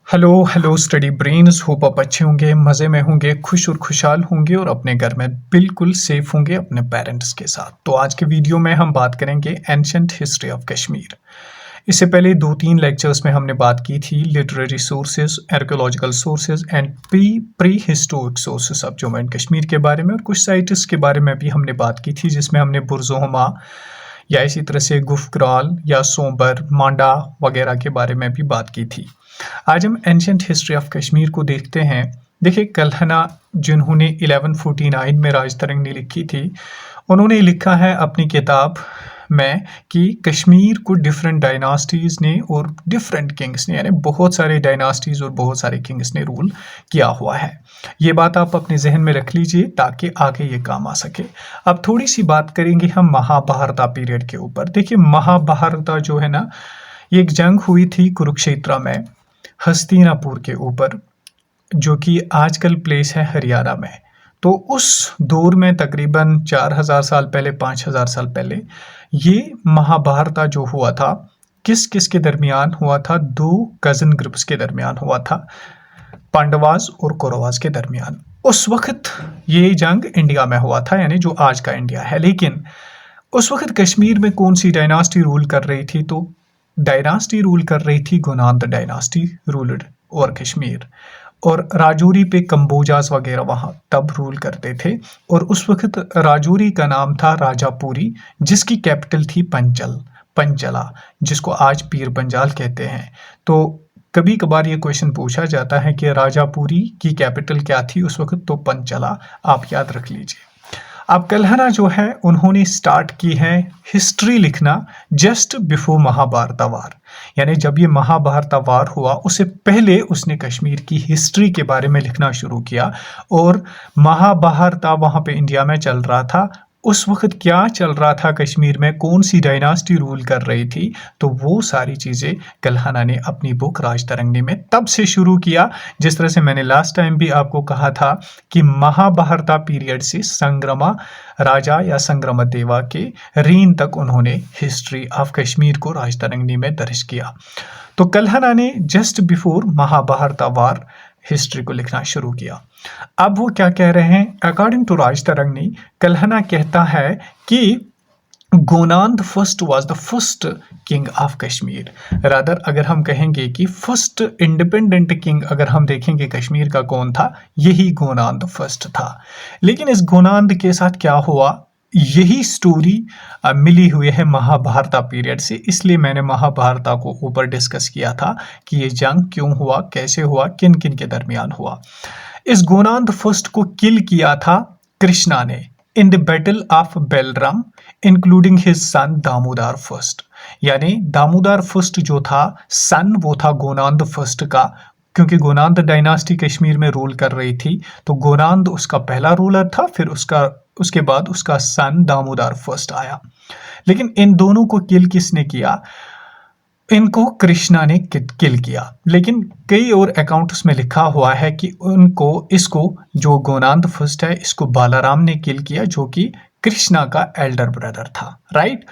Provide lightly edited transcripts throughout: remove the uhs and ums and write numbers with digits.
Hello hello study brains, hope आप अच्छे होंगे, मज़े में होंगे, खुश और खुशहाल होंगे और अपने घर में बिल्कुल सेफ होंगे अपने पेरेंट्स के साथ। तो आज के वीडियो में हम बात करेंगे एंशंट हिस्ट्री ऑफ कश्मीर। इससे पहले 2-3 लेक्चर्स में हमने बात की थी literary sources, archaeological sources and pre historic sources of Jammu and Kashmir के बारे में, और कुछ साइट्स के बारे में भी हमने बात की थी जिसमें हमने बुरज़ोहमा या इसी तरह से गुफग्राल या सोबर, मांडा वगैरह के बारे में भी बात की थी। आज हम एंशंट हिस्ट्री ऑफ कश्मीर को देखते हैं। देखिए, कल्हना जिन्होंने 1149 में राजतरंगिणी लिखी थी, उन्होंने लिखा है अपनी किताब में कि कश्मीर को डिफरेंट डायनास्टीज़ ने और डिफरेंट किंग्स ने, यानी बहुत सारे डायनास्टीज़ और बहुत सारे किंग्स ने रूल किया हुआ है। ये बात आप अपने जहन में रख लीजिए ताकि आगे ये काम आ सके। अब थोड़ी सी बात करेंगे हम महाभारता पीरियड के ऊपर। देखिए, महाभारता जो है ना, ये एक जंग हुई थी कुरुक्षेत्र में हस्तिनापुर के ऊपर, जो कि आजकल प्लेस है हरियाणा में। तो उस दौर में तकरीबन 4000 साल पहले, 5000 साल पहले ये महाभारता जो हुआ था, किस किस के दरमियान हुआ था? 2 कज़न ग्रुप्स के दरमियान हुआ था, पांडवास और कौरवास के दरमियान। उस वक्त ये जंग इंडिया में हुआ था, यानी जो आज का इंडिया है। लेकिन उस वक्त कश्मीर में कौन सी डायनास्टी रूल कर रही थी? तो डायनास्टी रूल कर रही थी गोनांद डायनास्टी रूल्ड और कश्मीर, और राजौरी पे कंबोजास वगैरह वहाँ तब रूल करते थे। और उस वक्त राजौरी का नाम था राजापुरी, जिसकी कैपिटल थी पंचला, जिसको आज पीर पंजाल कहते हैं। तो कभी कभार ये क्वेश्चन पूछा जाता है कि राजापुरी की कैपिटल क्या थी उस वक्त? तो पंचला, आप याद रख लीजिए। अब कल्हना जो है, उन्होंने स्टार्ट की है हिस्ट्री लिखना जस्ट बिफोर महाभारता वार, यानी जब ये महाभारता वार हुआ उससे पहले उसने कश्मीर की हिस्ट्री के बारे में लिखना शुरू किया। और महाभारता वहाँ पे इंडिया में चल रहा था, उस वक्त क्या चल रहा था कश्मीर में, कौन सी डायनास्टी रूल कर रही थी, तो वो सारी चीज़ें कल्हना ने अपनी बुक राजतरंगिणी में तब से शुरू किया। जिस तरह से मैंने लास्ट टाइम भी आपको कहा था कि महाभारता पीरियड से संग्रमा राजा या संग्राम देवा के रीन तक उन्होंने हिस्ट्री ऑफ कश्मीर को राजतरंगिणी में दर्ज किया। तो कल्हना ने जस्ट बिफोर महाभारता वार हिस्ट्री को लिखना शुरू किया। अब वो क्या कह रहे हैं? अकॉर्डिंग टू राजतरंगिणी, कल्हना कहता है कि Gonanda first was the first king of Kashmir. Rather अगर हम कहेंगे कि फर्स्ट इंडिपेंडेंट किंग अगर हम देखेंगे कश्मीर का कौन था, यही गोनांद फर्स्ट था। लेकिन इस गोनांद के साथ क्या हुआ, यही स्टोरी मिली हुई है महाभारता पीरियड से, इसलिए मैंने महाभारता को ऊपर डिस्कस किया था कि ये जंग क्यों हुआ, कैसे हुआ, किन किन के दरमियान हुआ। इस गोनांद फर्स्ट को किल किया था कृष्णा ने in the battle of Balram, including his son Damodar first. यानी दामोदर फर्स्ट जो था सन, वो था गोनांद फर्स्ट का, क्योंकि गोनांद डायनास्टी कश्मीर में रूल कर रही थी। तो गोनांद उसका पहला रूलर था, फिर उसके बाद उसका सन दामोदर फर्स्ट आया। लेकिन इन दोनों को किल किसने किया? इनको कृष्णा ने किल किया। लेकिन कई और अकाउंट्स में लिखा हुआ है कि इसको जो गोनांद फर्स्ट है, इसको बालाराम ने किल किया, जो कि कृष्णा का एल्डर ब्रदर था, राइट।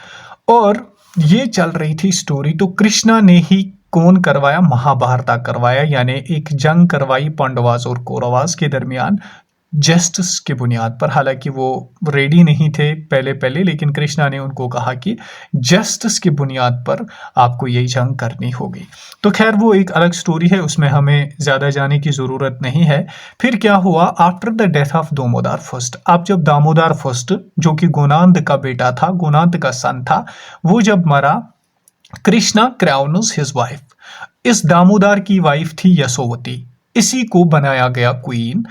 और ये चल रही थी स्टोरी। तो कृष्णा ने ही कौन करवाया? महाभारता करवाया, यानी एक जंग करवाई पांडवास और कौरवास के दरमियान जस्टिस की बुनियाद पर। हालांकि वो रेडी नहीं थे पहले, लेकिन कृष्णा ने उनको कहा कि जस्टिस की बुनियाद पर आपको यही जंग करनी होगी। तो खैर वो एक अलग स्टोरी है, उसमें हमें ज़्यादा जाने की ज़रूरत नहीं है। फिर क्या हुआ after the death of Damodar first? अब जब दामोदर फर्स्ट, जो कि गोनांद का बेटा था, गोनांद का सन था, वो जब मरा, कृष्णा क्राउन्स हिज वाइफ। इस दामोदर की वाइफ थी यशोवती, इसी को बनाया गया queen.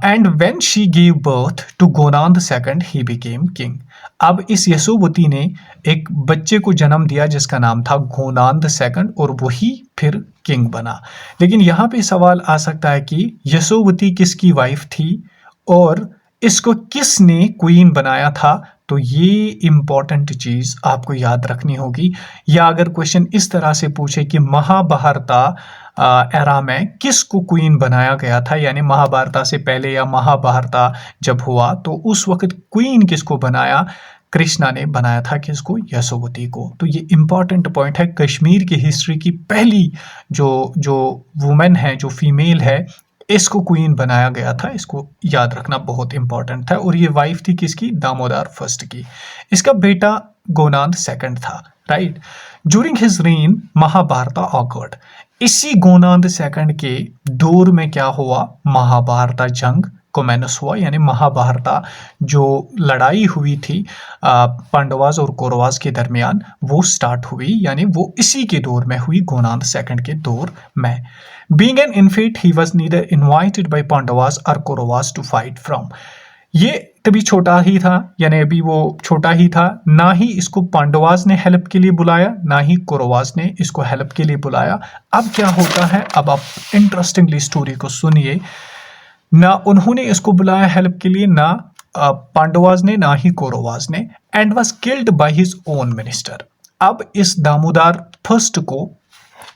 And when she give birth to Gonanda second, he became king. अब इस यशोवती ने एक बच्चे को जन्म दिया जिसका नाम था गोनांद सेकंड, और वही फिर किंग बना। लेकिन यहाँ पे सवाल आ सकता है कि यशोवती किसकी वाइफ थी और इसको किसने क्वीन बनाया था? तो ये इंपॉर्टेंट चीज आपको याद रखनी होगी। या अगर क्वेश्चन इस तरह से पूछे कि महाभारता एरा में किसको क्वीन बनाया गया था, यानी महाभारता से पहले या महाभारता जब हुआ तो उस वक्त क्वीन किसको बनाया? कृष्णा ने बनाया था किसको, यशोवती को। तो ये इंपॉर्टेंट पॉइंट है, कश्मीर की हिस्ट्री की पहली जो जो वुमेन है, जो फीमेल है, इसको क्वीन बनाया गया था। इसको याद रखना बहुत इंपॉर्टेंट था। और ये वाइफ थी किसकी, दामोदर फर्स्ट की। इसका बेटा गोनांद सेकंड था, right. During his reign Mahabharata occurred. इसी गोनांद सेकंड के दौर में क्या हुआ, महाभारत जंग कमेंस हुआ, यानी महाभारत जो लड़ाई हुई थी पांडवास और कौरवास के दरमियान, वो स्टार्ट हुई, यानी वो इसी के दौर में हुई, गोनांद सेकंड के दौर में। Being an infant he was neither invited bye Pandavas और कौरवास टू फाइट फ्रॉम। ये तभी छोटा ही था, यानी अभी वो छोटा ही था, ना ही इसको पांडवास ने हेल्प के लिए बुलाया, ना ही कौरवास ने इसको हेल्प के लिए बुलाया। अब क्या होता है, अब आप इंटरेस्टिंगली स्टोरी को सुनिए। ना उन्होंने इसको बुलाया हेल्प के लिए, ना पांडवास ने, ना ही कौरवास ने, and was killed by his own minister. अब इस दामोदर फर्स्ट को,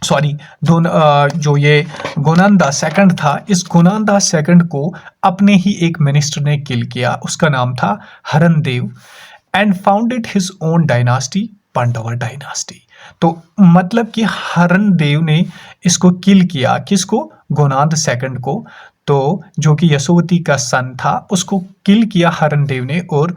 सॉरी, जो ये गोनांदा सेकंड था, इस गोनांदा सेकंड को अपने ही एक मिनिस्टर ने किल किया। उसका नाम था Harandev, and founded his own dynasty, Pandava dynasty. तो मतलब कि हरनदेव ने इसको किल किया, किसको, गोनांद सेकंड को। तो जो कि यशोवती का सन था, उसको किल किया हरनदेव ने और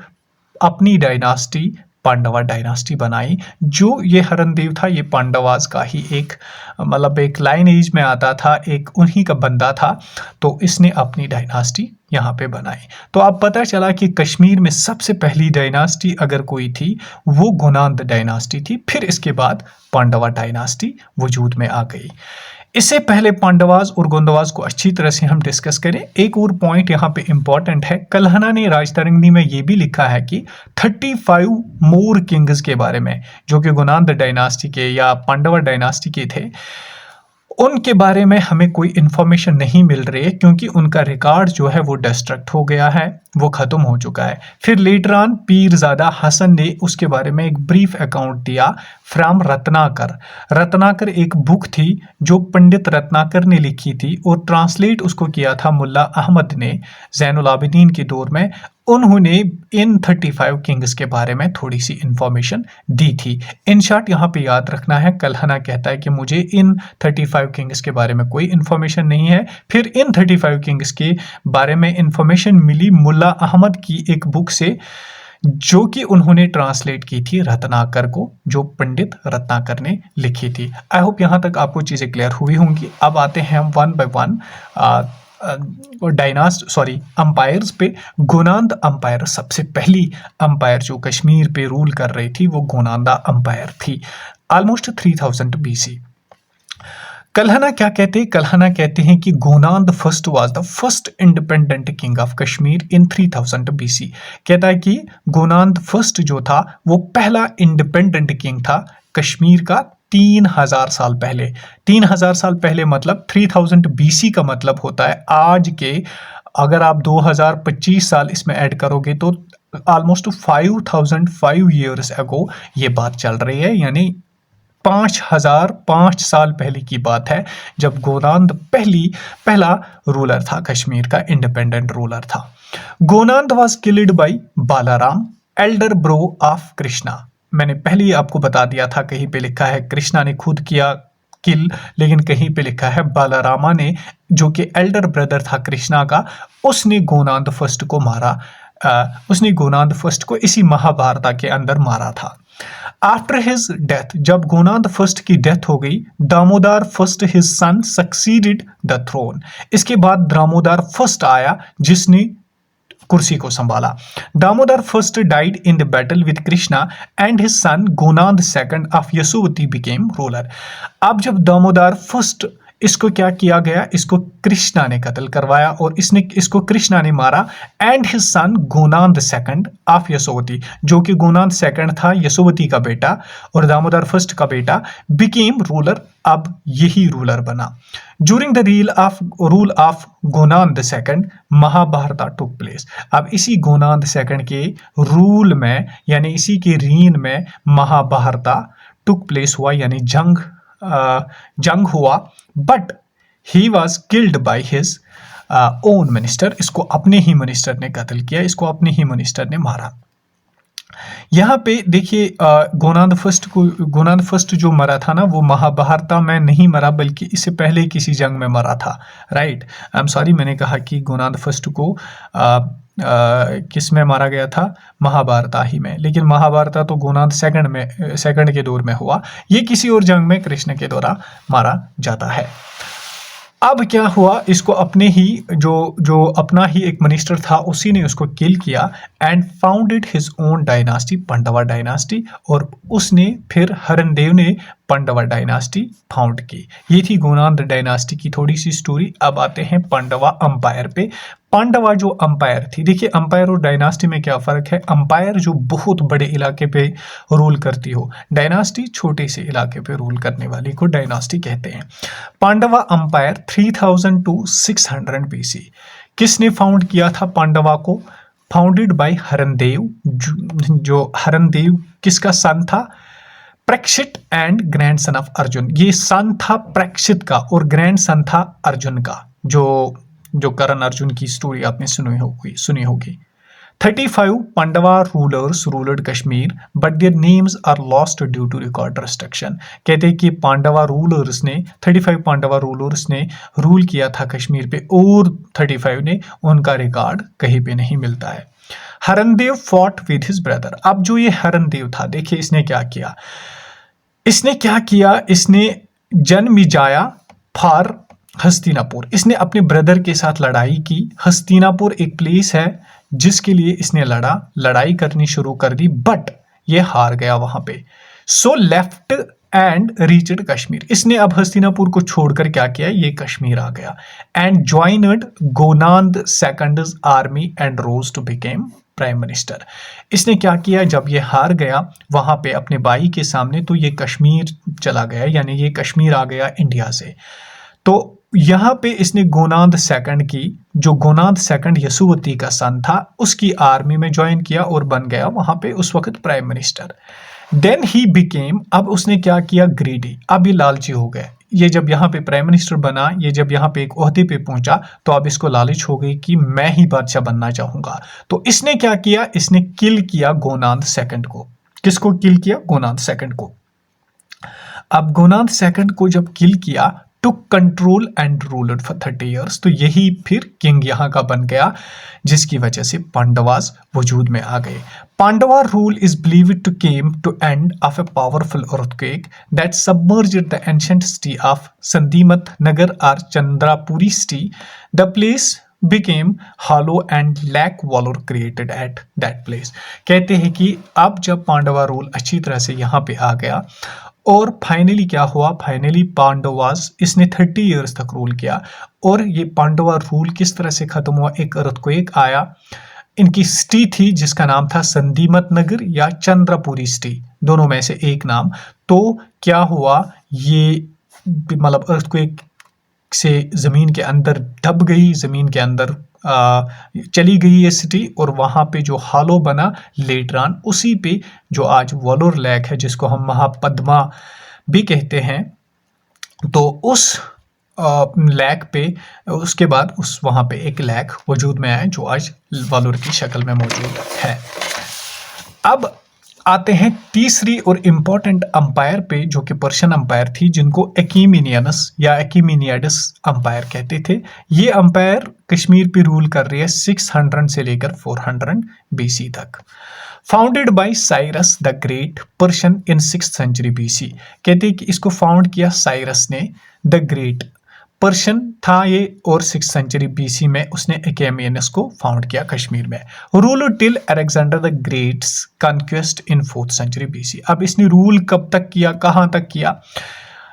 अपनी डायनास्टी, पांडवा डायनास्टी बनाई। जो ये हरनदेव था, ये पांडवास का ही एक, मतलब एक लाइनेज में आता था, एक उन्हीं का बंदा था। तो इसने अपनी डायनास्टी यहाँ पे बनाई। तो अब पता चला कि कश्मीर में सबसे पहली डायनास्टी अगर कोई थी, वो गोनांद डायनास्टी थी। फिर इसके बाद पांडवा डायनास्टी वजूद में आ गई। इससे पहले पांडवास और गोंदवास को अच्छी तरह से हम डिस्कस करें, एक और पॉइंट यहाँ पे इंपॉर्टेंट है। कल्हना ने राजतरंगिणी में ये भी लिखा है कि 35 मोर किंग्स के बारे में, जो कि गोनांद डायनास्टी के या पांडवा डायनास्टी के थे, उनके बारे में हमें कोई इंफॉर्मेशन नहीं मिल रही है, क्योंकि उनका रिकॉर्ड जो है वो डिस्ट्रक्ट हो गया है, वो ख़त्म हो चुका है। फिर लेटर ऑन पीरजादा हसन ने उसके बारे में एक ब्रीफ अकाउंट दिया फ्रॉम रत्नाकर। रत्नाकर एक बुक थी जो पंडित रत्नाकर ने लिखी थी, और ट्रांसलेट उसको किया था मुल्ला अहमद ने ज़ैनुल आबिदीन के दौर में। उन्होंने इन 35 किंग्स के बारे में थोड़ी सी इंफॉर्मेशन दी थी। इन शॉर्ट यहाँ पे याद रखना है, कल्हना कहता है कि मुझे इन 35 किंग्स के बारे में कोई इंफॉर्मेशन नहीं है। फिर इन 35 किंग्स के बारे में इंफॉर्मेशन मिली मुल्ला अहमद की एक बुक से, जो कि उन्होंने ट्रांसलेट की थी रत्नाकर को, जो पंडित रत्नाकर ने लिखी थी। आई होप यहाँ तक आपको चीज़ें क्लियर हुई होंगी। अब आते हैं हम वन बाय वन अंपायर्स पे। गोनांद अंपायर, सबसे पहली अंपायर जो कश्मीर पे रूल कर रही थी, वो गोनांदा अंपायर थी, ऑलमोस्ट 3000 BC। कल्हना क्या कहते हैं, कल्हना कहते हैं कि Gonanda first was the first independent king of Kashmir in 3000 BC। कहता है कि गोनांद फर्स्ट जो था, वो पहला इंडिपेंडेंट किंग था कश्मीर का 3000 साल पहले। 3000 साल पहले मतलब 3000 BC का मतलब होता है आज के, अगर आप 2025 साल इसमें ऐड करोगे तो ऑलमोस्ट 5005 ईयर्स अगो ये बात चल रही है, यानी 5005 साल पहले की बात है, जब गोनांद पहला रूलर था, कश्मीर का इंडिपेंडेंट रूलर था। Gonanda was killed by Balaram, elder bro of Krishna. मैंने पहले ही आपको बता दिया था, कहीं पे लिखा है कृष्णा ने खुद किया किल, लेकिन कहीं पे लिखा है बालारामा ने, जो कि एल्डर ब्रदर था कृष्णा का, उसने गोनांद फर्स्ट को मारा। उसने गोनांद फर्स्ट को इसी महाभारत के अंदर मारा था। आफ्टर हिज डेथ, जब गोनांद फर्स्ट की डेथ हो गई, Damodar first his son succeeded the throne. इसके बाद दामोदर फर्स्ट आया, जिसने कुर्सी को संभाला। Damodar first died in the battle with Krishna and his son Gonanda second of Yashovati became ruler. अब जब दामोदर फर्स्ट, इसको क्या किया गया, इसको कृष्णा ने कत्ल करवाया और इसको कृष्णा ने मारा। And his son Gonanda second of Yashovati, जो कि गोनांद सेकंड था यशोवती का बेटा और दामोदर फर्स्ट का बेटा, बिकेम रूलर, अब यही रूलर बना। During the rule of Gonanda second Mahabharata took place. अब इसी गोनांद सेकंड के रूल में, यानी इसी के रीन में महाभारत टुक प्लेस हुआ, यानी जंग हुआ। But he was killed by his own minister. इसको अपने ही मिनिस्टर ने कत्ल किया, इसको अपने ही मिनिस्टर ने मारा। यहाँ पे देखिए गोनाद फर्स्ट जो मरा था ना, वो महाभारता में नहीं मरा, बल्कि इससे पहले किसी जंग में मरा था। राइट, आई एम सॉरी, मैंने कहा कि गोनाद फर्स्ट को किस में मारा गया था, महाभारता ही में, लेकिन महाभारता तो गोनाद सेकंड के दौर में हुआ। ये किसी और जंग में कृष्ण के द्वारा मारा जाता है। अब क्या हुआ, इसको अपने ही जो अपना ही एक मिनिस्टर था, उसी ने उसको किल किया and founded his own dynasty, Pandava dynasty, और उसने फिर हरनदेव ने पांडवा डायनास्टी फाउंड की। ये थी गोनाद डायनास्टी की थोड़ी सी स्टोरी। अब आते हैं पांडवा अंपायर पे। पांडवा जो अंपायर थी, देखिए अंपायर और डायनास्टी में क्या फर्क है। अंपायर जो बहुत बड़े इलाके पे रूल करती हो, डायनास्टी छोटे से इलाके पे रूल करने वाली को डायनास्टी कहते हैं। Pandava empire 3000 to 600 BC। किसने फाउंड किया था पांडवा को? Founded by Harandev. जो हरनदेव किसका सन था? Parikshit and grandson of Arjun. ये सन था प्रेक्षित का और ग्रैंड सन था अर्जुन का। जो करण अर्जुन की स्टोरी आपने सुनी होगी। 35 Pandava rulers ruled Kashmir but their names are lost due to record restriction. कहते हैं कि 35 पांडवा रूलर्स ने रूल किया था कश्मीर पे, और 35 ने उनका रिकॉर्ड कहीं पे नहीं मिलता है। हरनदेव फॉट विद हिज ब्रदर। अब जो ये हरनदेव था, देखिए इसने क्या किया, इसने जन्मिजाया फॉर हस्तिनापुर। इसने अपने ब्रदर के साथ लड़ाई की। हस्तिनापुर एक प्लेस है जिसके लिए इसने लड़ाई करनी शुरू कर दी, बट ये हार गया वहां पे। So left and reached Kashmir. इसने अब हस्तिनापुर को छोड़कर क्या किया, ये कश्मीर आ गया and joined Gonanda second's army and rose to became prime minister. इसने क्या किया, जब ये हार गया वहां पे अपने भाई के सामने, तो ये कश्मीर चला गया, यानी ये कश्मीर आ गया इंडिया से। तो यहाँ पे इसने गोनाद सेकंड यशुवती का सन था, उसकी आर्मी में ज्वाइन किया और बन गया वहां पे उस वक्त prime minister. Then he became, अब उसने क्या किया, ग्रीडी। अब ये लालची हो गया। ये जब यहाँ पे प्राइम मिनिस्टर बना, ये जब यहाँ पे एक ओहदे पे पहुंचा, तो अब इसको लालच हो गई कि मैं ही बादशाह बनना चाहूंगा। तो इसने क्या किया, इसने किल किया गोनाद सेकंड को। किसको किल किया? गोनाद सेकंड को। अब गोनाद सेकंड को जब किल किया, took control and ruled for 30 years, तो यही फिर किंग यहाँ का बन गया, जिसकी वजह से पांडवास वजूद में आ गए। Pandava rule is believed to came to end of a powerful earthquake that submerged the ancient city of Sandimat Nagar और Chandrapuri city. The place became hollow and lack valor created at that place। कहते हैं कि अब जब पांडवा रूल अच्छी तरह से यहाँ पे आ गया, और फाइनली क्या हुआ, फाइनली पांडवास, इसने 30 years तक रूल किया। और ये पांडवा रूल किस तरह से खत्म हुआ, एक अर्थक्वेक आया। इनकी सिटी थी जिसका नाम था संदीमत नगर या चंद्रपुरी सिटी, दोनों में से एक नाम। तो क्या हुआ, ये मतलब अर्थक्वेक से जमीन के अंदर दब गई, जमीन के अंदर चली गई ये सिटी, और वहां पे जो हालो बना लेटर ऑन, उसी पे जो आज वलोर लेक है, जिसको हम महापद्मा भी कहते हैं, तो उस लेक पे उसके बाद वहां पे एक लेक वजूद में आया जो आज वलोर की शक्ल में मौजूद है। अब आते हैं तीसरी और इम्पोर्टेंट अंपायर पे, जो कि पर्शियन अंपायर थी, जिनको एक्मीनियनस या एक्मीनियाडस अंपायर कहते थे। ये अंपायर कश्मीर पे रूल कर रही है 600 से लेकर 400 BC तक। Founded by Cyrus the great Persian in 6th century BC। कहते हैं कि इसको फाउंड किया साइरस ने, द ग्रेट पर्शियन था ये, और 6th century BC में उसने एक्मीनियनस को फाउंड किया कश्मीर में। Rule till Alexander the greats conquest in 4th century BC। अब इसने रूल कब तक किया, कहां तक किया,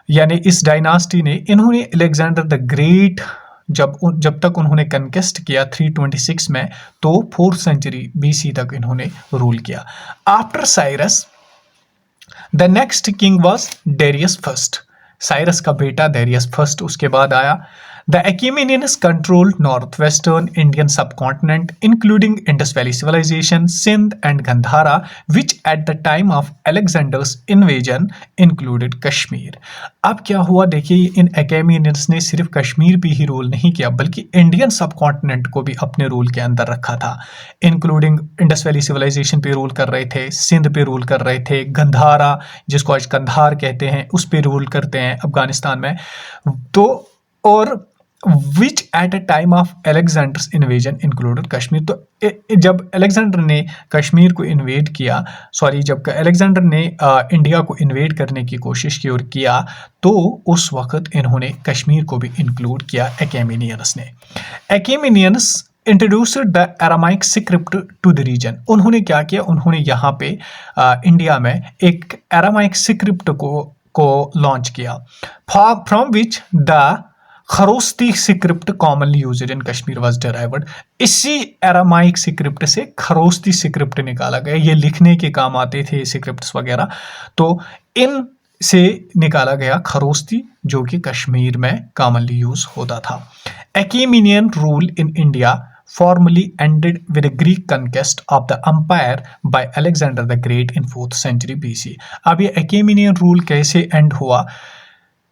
यानी इस डायनास्टी ने, इन्होंने अलेक्जेंडर द ग्रेट जब तक उन्होंने कन्केस्ट किया 326 में, तो 4th century BC तक इन्होंने रूल किया। After Cyrus the next king was Darius first. Cyrus का बेटा डेरियस फर्स्ट उसके बाद आया। The Achaemenians controlled northwestern Indian subcontinent, including Indus Valley Civilization, Sindh, and Gandhara, which at the time of Alexander's invasion included Kashmir. अब क्या हुआ देखिए, इन Achaemenians ने सिर्फ कश्मीर पे ही रूल नहीं किया बल्कि इंडियन सबकॉन्टिनेंट को भी अपने रूल के अंदर रखा था, इंक्लूडिंग इंडस वैली सिविलाइजेशन पे रूल कर रहे थे, सिंध पे रूल कर रहे थे, गंधारा जिसको आज कंधार कहते हैं उस पे रूल करते हैं अफगानिस्तान में। तो और which at a time of Alexander's invasion included Kashmir. तो जब अलेक्जेंडर ने कश्मीर को इन्वेड किया, जब अलेक्जेंडर ने इंडिया को इन्वेड करने की कोशिश की और किया, तो उस वक्त इन्होंने कश्मीर को भी इंक्लूड किया Achaemenians ने। Achaemenians introduced the Aramaic script to the region. उन्होंने क्या किया, उन्होंने यहाँ पे इंडिया में एक अरामाइक स्क्रिप्ट को लॉन्च किया, from which the Kharosthi script commonly used in Kashmir was derived. इसी अरामाइक स्क्रिप्ट से खरोस्ती स्क्रिप्ट निकाला गया, ये लिखने के काम आते थे स्क्रिप्ट्स वगैरह, तो इन से निकाला गया खरोस्ती जो कि कश्मीर में कॉमनली यूज होता था। Achaemenian rule in India formally ended with the Greek conquest of the empire by Alexander the Great in 4th century BC। अब ये Achaemenian rule कैसे एंड हुआ,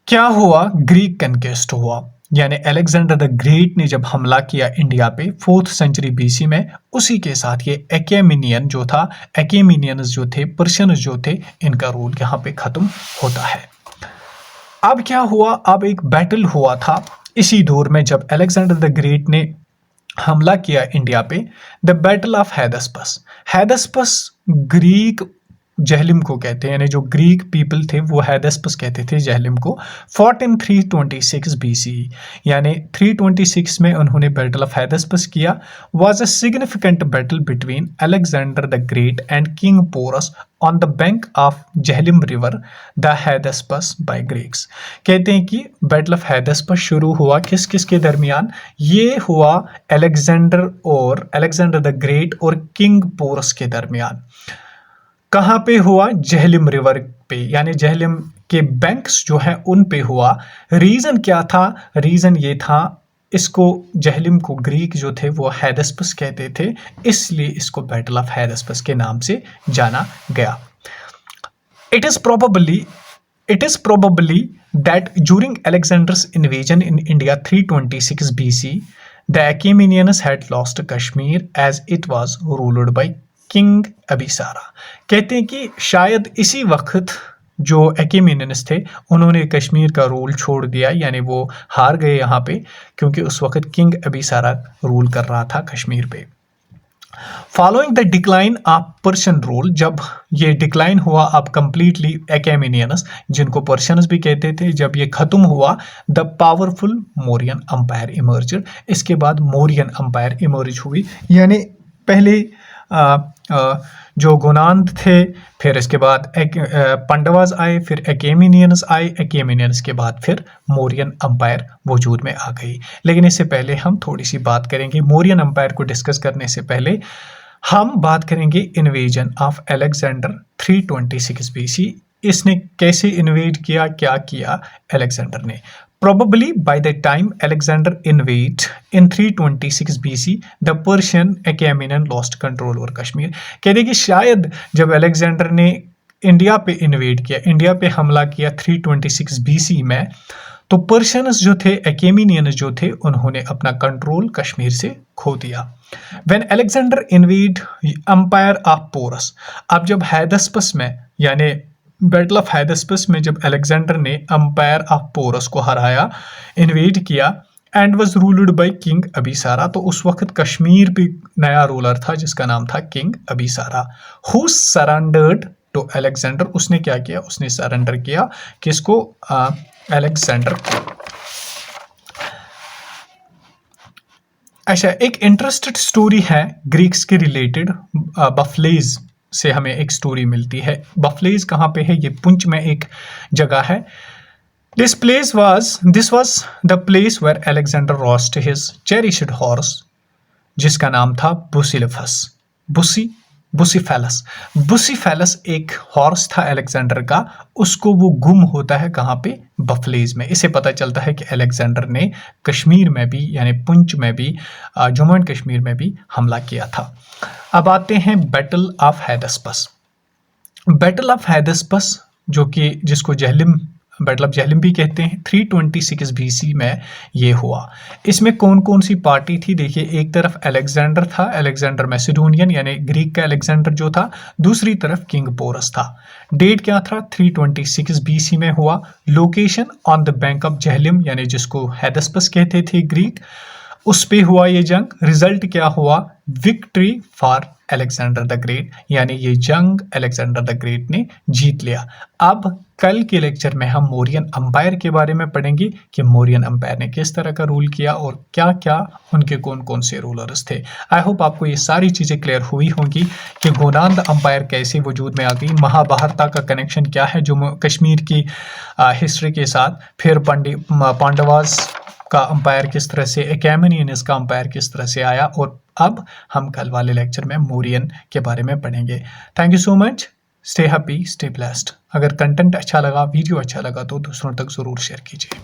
क्या हुआ, ग्रीक कन्केस्ट हुआ, यानी अलेक्जेंडर द ग्रेट ने जब हमला किया इंडिया पे 4th सेंचुरी BC में, उसी के साथ ये Achaemenian जो था, Achaemenians जो थे, पर्शियंस जो थे, इनका रूल यहाँ पे खत्म होता है। अब क्या हुआ, अब एक बैटल हुआ था इसी दौर में जब अलेक्जेंडर द ग्रेट ने हमला किया इंडिया पे, the battle of Hydaspes. Hydaspes Greek Jhelum को कहते हैं, यानी जो ग्रीक पीपल थे वो हैदस्पस कहते थे जहलिम को। 326 BC, यानी 326 में उन्होंने बैटल ऑफ हैदस्पस किया। Was a significant battle between Alexander the Great and king Porus on the bank of Jhelum river the Hydaspes by Greeks. कहते हैं कि बैटल ऑफ हैदस्पस शुरू हुआ किस किस के दरमियान, ये हुआ अलेक्जेंडर द ग्रेट और किंग पोरस के दरमियान। कहाँ पे हुआ, जहलिम रिवर पे, यानी जहलिम के बैंक्स जो है उन पे हुआ। रीजन क्या था, रीजन ये था, इसको जहलिम को ग्रीक जो थे वो हैदस्पस कहते थे, इसलिए इसको बैटल ऑफ हैदस्पस के नाम से जाना गया। It is probably that during Alexander's invasion in India 326 BC the Achaemenians had lost Kashmir as it was ruled by king Abisara. कहते हैं कि शायद इसी वक्त जो Achaemenians थे उन्होंने कश्मीर का रूल छोड़ दिया, यानी वो हार गए यहाँ पे, क्योंकि उस वक्त किंग अबिसारा रूल कर रहा था कश्मीर पे। Following the decline of Persian rule, जब ये डिक्लाइन हुआ अब कंप्लीटली Achaemenians जिनको पर्शियंस भी कहते थे, जब ये खत्म हुआ, the powerful Mauryan umpire emerged. इसके बाद मौर्यन अंपायर इमर्ज हुई, यानी पहले जो गुनांद थे, फिर इसके बाद पांडवास आए, फिर Achaemenians आए, Achaemenians के बाद फिर मौर्यन अंपायर वजूद में आ गई। लेकिन इससे पहले हम थोड़ी सी बात करेंगे, मौर्यन अंपायर को डिस्कस करने से पहले हम बात करेंगे इन्वेजन ऑफ अलेक्जेंडर 326 BC। इसने कैसे इन्वेड किया, क्या किया अलेक्जेंडर ने। Probably by the time Alexander invaded in 326 BC, the Persian Achaemenian lost control over Kashmir। कहते कि शायद जब अलेक्जेंडर ने इंडिया पे इन्वेड किया, इंडिया पे हमला किया 326 BC में, तो पर्शियंस जो थे, Achaemenians जो थे, उन्होंने अपना कंट्रोल कश्मीर से खो दिया। When Alexander invaded Empire of Porus, अब जब हैदस्पस में, यानी बैटल ऑफ हैदस्पस में जब अलेक्जेंडर ने अंपायर ऑफ पोरस को हराया, इन्वेड किया, and was ruled by king Abisara, तो उस वक्त कश्मीर पे नया रूलर था जिसका नाम था king Abisara, who surrendered to Alexander. उसने क्या किया, उसने सरेंडर किया किसको, अलेक्जेंडर को। अच्छा, एक इंटरेस्टेड स्टोरी है ग्रीक्स के रिलेटेड, बफलेज से हमें एक स्टोरी मिलती है। बफलेज कहाँ पे है, ये पुंछ में एक जगह है। This was the place where Alexander lost his cherished horse, जिसका नाम था बुसिलिफस। बुसी बुसिफेलस। बुसिफेलस एक हॉर्स था अलेक्जेंडर का, उसको वो गुम होता है कहाँ पे, बफलेज में। इसे पता चलता है कि अलेक्जेंडर ने कश्मीर में भी यानी पुंछ में भी, जम्मू एंड कश्मीर में भी हमला किया था। अब आते हैं बैटल ऑफ हैदसपस। बैटल ऑफ हैदसपस जो कि जिसको जहलिम बैटल ऑफ जहलिम भी कहते हैं, 326 बीसी में ये हुआ। इसमें कौन कौन सी पार्टी थी देखिए, एक तरफ अलेक्जेंडर था, अलेक्जेंडर मैसिडोनियन यानी ग्रीक का अलेक्जेंडर जो था, दूसरी तरफ किंग पोरस था। डेट क्या था, 326 बीसी में हुआ। Location on the bank of Jhelum यानी जिसको हैदसपस कहते थे ग्रीक, उस पे हुआ ये जंग। रिजल्ट क्या हुआ, victory for Alexander the great, यानी ये जंग अलेक्जेंडर द ग्रेट ने जीत लिया। अब कल के लेक्चर में हम मौर्यन अंपायर के बारे में पढ़ेंगे कि मौर्यन अंपायर ने किस तरह का रूल किया और क्या क्या उनके कौन कौन से रूलर्स थे। आई होप आपको ये सारी चीज़ें क्लियर हुई होंगी कि गोनांद अंपायर कैसे वजूद में आ गई, महाभारत का कनेक्शन क्या है जो कश्मीर की हिस्ट्री के साथ, फिर पांडवास का अंपायर किस तरह से, एकैमेनियंस का अंपायर किस तरह से आया, और अब हम कल वाले लेक्चर में मौर्यन के बारे में पढ़ेंगे। Thank you so much, stay happy, stay blessed. अगर कंटेंट अच्छा लगा, वीडियो अच्छा लगा तो दूसरों तक ज़रूर शेयर कीजिए।